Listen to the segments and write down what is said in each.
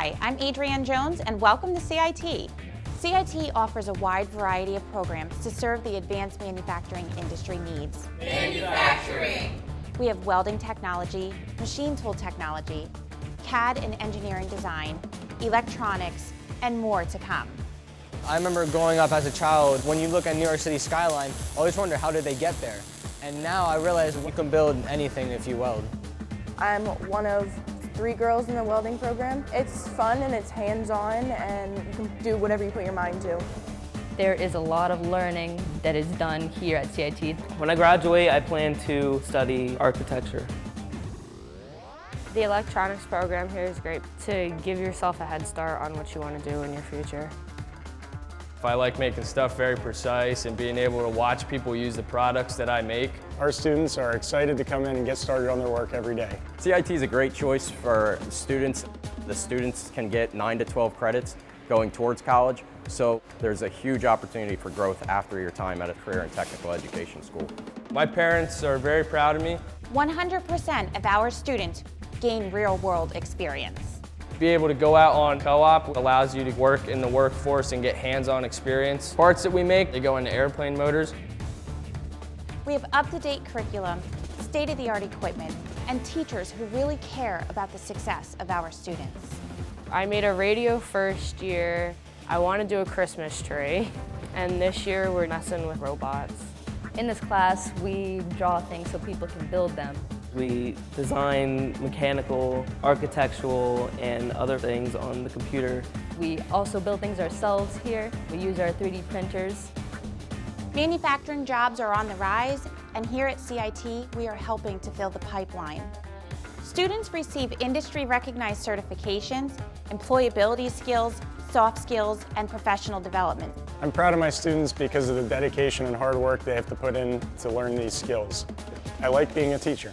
Hi, I'm Adrienne Jones and welcome to CIT. CIT offers a wide variety of programs to serve the advanced manufacturing industry needs. Manufacturing! We have welding technology, machine tool technology, CAD and engineering design, electronics, and more to come. I remember growing up as a child, when you look at New York City skyline, I always wonder how did they get there? And now I realize you can build anything if you weld. I'm one of 3 girls in the welding program. It's fun and it's hands-on and you can do whatever you put your mind to. There is a lot of learning that is done here at CIT. When I graduate, I plan to study architecture. The electronics program here is great to give yourself a head start on what you want to do in your future. I like making stuff very precise and being able to watch people use the products that I make. Our students are excited to come in and get started on their work every day. CIT is a great choice for students. The students can get 9 to 12 credits going towards college, so there's a huge opportunity for growth after your time at a career and technical education school. My parents are very proud of me. 100% of our students gain real-world experience. Be able to go out on co-op allows you to work in the workforce and get hands-on experience. Parts that we make, they go into airplane motors. We have up-to-date curriculum, state-of-the-art equipment, and teachers who really care about the success of our students. I made a radio first year. I want to do a Christmas tree. And this year we're messing with robots. In this class, we draw things so people can build them. We design mechanical, architectural, and other things on the computer. We also build things ourselves here. We use our 3D printers. Manufacturing jobs are on the rise, and here at CIT, we are helping to fill the pipeline. Students receive industry-recognized certifications, employability skills, soft skills, and professional development. I'm proud of my students because of the dedication and hard work they have to put in to learn these skills. I like being a teacher.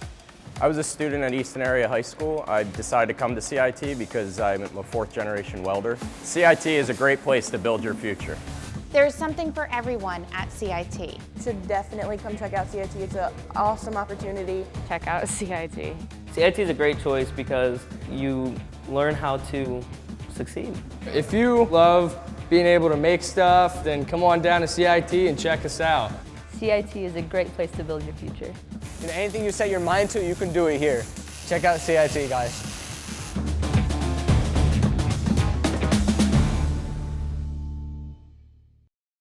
I was a student at Easton area high school. I decided to come to CIT because I'm a 4th generation welder. CIT is a great place to build your future. There is something for everyone at CIT. You should definitely come check out CIT. It's an awesome opportunity. Check out CIT. CIT is a great choice because you learn how to succeed. If you love being able to make stuff, then come on down to CIT and check us out. CIT is a great place to build your future. And anything you set your mind to, you can do it here. Check out CIT, guys.